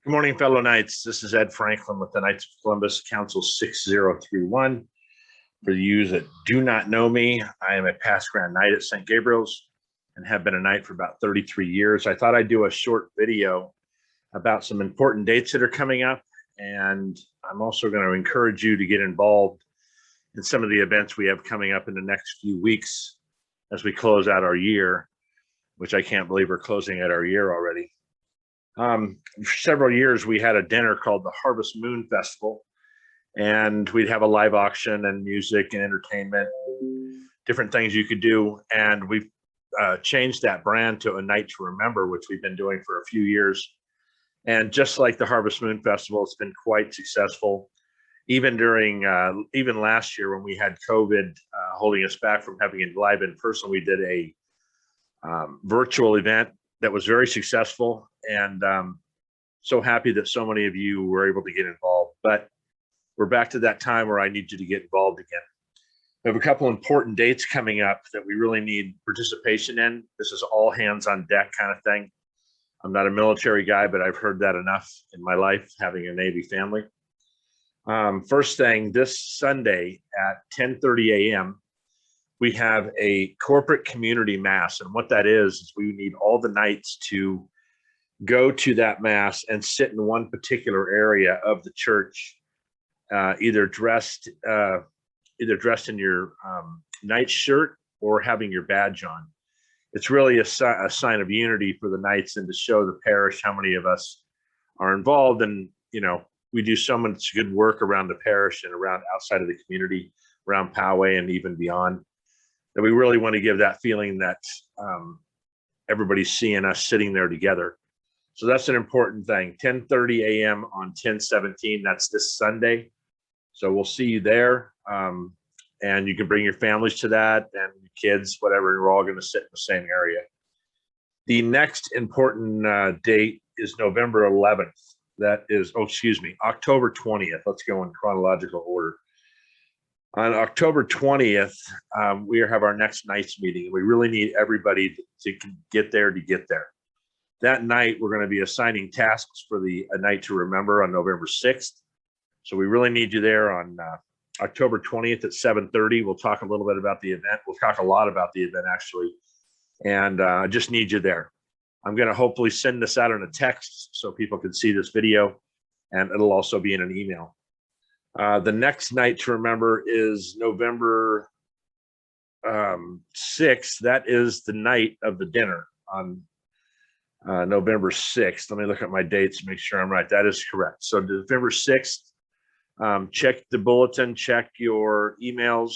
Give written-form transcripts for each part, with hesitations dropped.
Good morning, fellow Knights. This is Ed Franklin with the Knights of Columbus, Council 6031. For you that do not know me, I am a past Grand Knight at St. Gabriel's and have been a Knight for about 33 years. I thought I'd do a short video about some important dates that are coming up, and I'm also going to encourage you to get involved in some of the events we have coming up in the next few weeks as we close out our year, which I can't believe we're closing out our year already. For several years, we had a dinner called the Harvest Moon Festival, and we'd have a live auction and music and entertainment, different things you could do. And we've changed that brand to A Night to Remember, which we've been doing for a few years. And just like the Harvest Moon Festival, it's been quite successful. Even during, even last year when we had COVID holding us back from having it live in person, we did a virtual event that was very successful, and so happy that so many of you were able to get involved. But we're back to that time where I need you to get involved again. We have a couple important dates coming up that we really need participation in. This is all hands on deck kind of thing. I'm not a military guy, but I've heard that enough in my life, having a Navy family. First thing, this Sunday at 10:30 a.m., we have a corporate community mass. And what that is we need all the Knights to go to that mass and sit in one particular area of the church, either dressed in your Knight shirt or having your badge on. It's really a sign of unity for the Knights and to show the parish how many of us are involved. And, you know, we do so much good work around the parish and around outside of the community, around Poway and even beyond, that we really want to give that feeling that everybody's seeing us sitting there together. So that's an important thing. 10:30 a.m. on 10/17. That's this Sunday. So we'll see you there. And you can bring your families to that and your kids, whatever. We're all going to sit in the same area. The next important date is November 11th. That is, October 20th. Let's go in chronological order. On October 20th, we have our next Knights meeting. We really need everybody to get there to get there. That night, we're going to be assigning tasks for the A Night to Remember on November 6th. So we really need you there on October 20th at 7:30. We'll talk a little bit about the event. We'll talk a lot about the event, actually. And I just need you there. I'm going to hopefully send this out in a text so people can see this video, and it'll also be in an email. The next Night to Remember is November 6th. That is the night of the dinner on November 6th. Let me look at my dates, make sure I'm right. That is correct. So November 6th, check the bulletin, check your emails,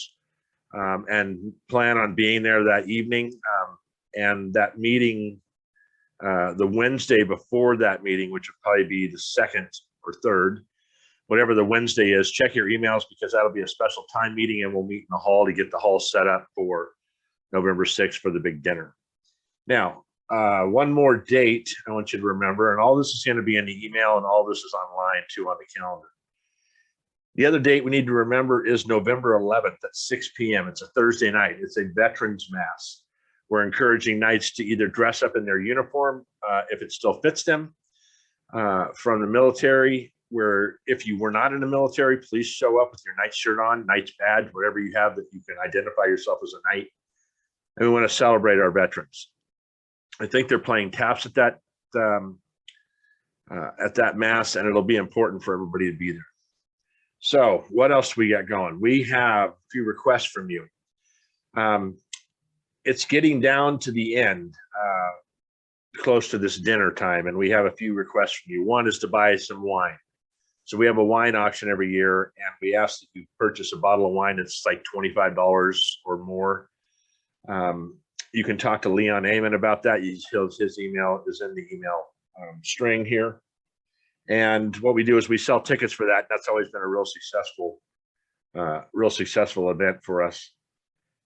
and plan on being there that evening. And that meeting, the Wednesday before that meeting, which will probably be the 2nd or 3rd, whatever the Wednesday is, check your emails because that'll be a special time meeting, and we'll meet in the hall to get the hall set up for November 6th for the big dinner. Now, one more date I want you to remember, and all this is going to be in the email, and all this is online too on the calendar. The other date we need to remember is November 11th at 6 p.m. It's a Thursday night. It's a Veterans Mass. We're encouraging Knights to either dress up in their uniform, if it still fits them, from the military, where if you were not in the military, please show up with your Knight shirt on, Knight's badge, whatever you have that you can identify yourself as a Knight. And we want to celebrate our veterans. I think they're playing taps at that Mass, and it'll be important for everybody to be there. So what else we got going? We have a few requests from you. It's getting down to the end, close to this dinner time, and we have a few requests from you. One is to buy some wine. So we have a wine auction every year, and we ask that you purchase a bottle of wine that's like $25 or more. You can talk to Leon Amon about that. His email is in the email string here. And what we do is we sell tickets for that. That's always been a real successful event for us.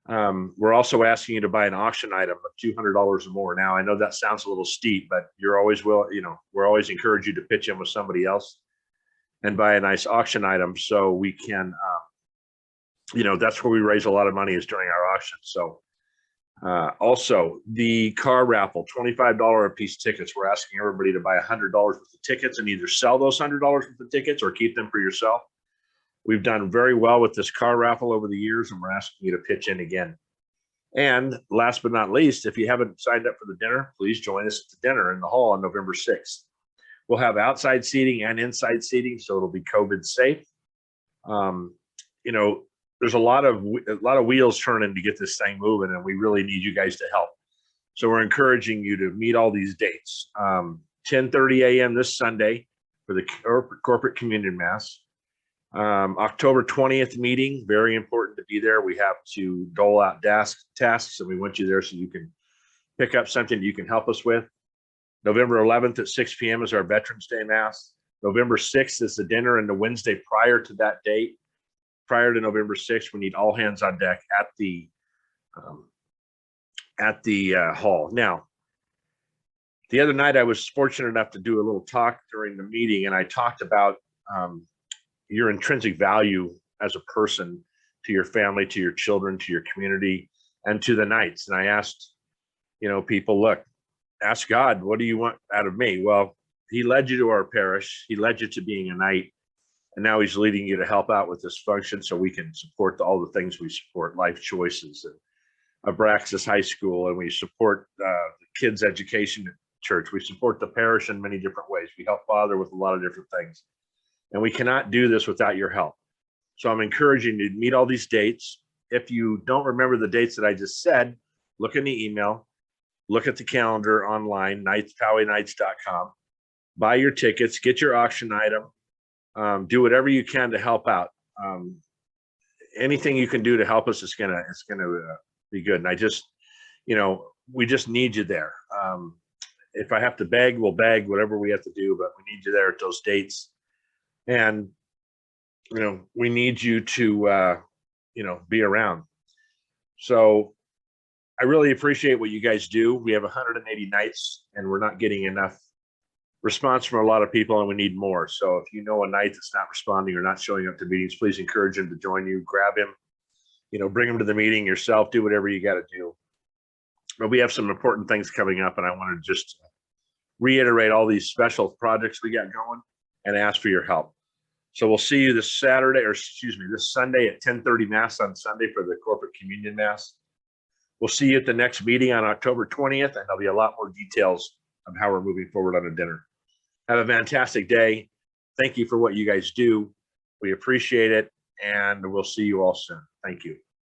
We're also asking you to buy an auction item of $200 or more. Now, I know that sounds a little steep, but we're always encourage you to pitch in with somebody else and buy a nice auction item so we can, that's where we raise a lot of money is during our auction. So Also, the car raffle, $25 a piece tickets. We're asking everybody to buy $100 worth of tickets and either sell those $100 worth of tickets or keep them for yourself. We've done very well with this car raffle over the years, and we're asking you to pitch in again. And last but not least, if you haven't signed up for the dinner, please join us at the dinner in the hall on November 6th. We'll have outside seating and inside seating, so it'll be COVID safe. You know, there's a lot of wheels turning to get this thing moving, and we really need you guys to help. So we're encouraging you to meet all these dates. 10:30 a.m. this Sunday for the corporate communion mass. October 20th meeting, very important to be there. We have to dole out tasks, and we want you there so you can pick up something you can help us with. November 11th at 6 p.m. is our Veterans Day Mass. November 6th is the dinner, and the Wednesday prior to that date, prior to November 6th, we need all hands on deck at the hall. Now, the other night I was fortunate enough to do a little talk during the meeting, and I talked about your intrinsic value as a person to your family, to your children, to your community, and to the Knights. And I asked, you know, people, look, ask God, what do you want out of me? Well, he led you to our parish. He led you to being a Knight. And now he's leading you to help out with this function so we can support all the things we support, Life Choices and Abraxas High School, and we support the kids' education at church. We support the parish in many different ways. We help Father with a lot of different things. And we cannot do this without your help. So I'm encouraging you to meet all these dates. If you don't remember the dates that I just said, look in the email, look at the calendar online, PowayKnights.com, buy your tickets, get your auction item, do whatever you can to help out. Anything you can do to help us is gonna be good. And I just, you know, we just need you there. If I have to beg, we'll beg, whatever we have to do, but we need you there at those dates. And, you know, we need you to, you know, be around. So I really appreciate what you guys do. We have 180 Knights, and we're not getting enough response from a lot of people, and we need more. So if you know a Knight that's not responding or not showing up to meetings, please encourage him to join you, grab him, you know, bring him to the meeting yourself, do whatever you got to do. But we have some important things coming up, and I want to just reiterate all these special projects we got going and ask for your help. So we'll see you this Saturday, or excuse me, this Sunday at 10:30 Mass on Sunday for the corporate communion mass. We'll see you at the next meeting on October 20th, and there'll be a lot more details of how we're moving forward on a dinner. Have a fantastic day. Thank you for what you guys do. We appreciate it, and we'll see you all soon. Thank you.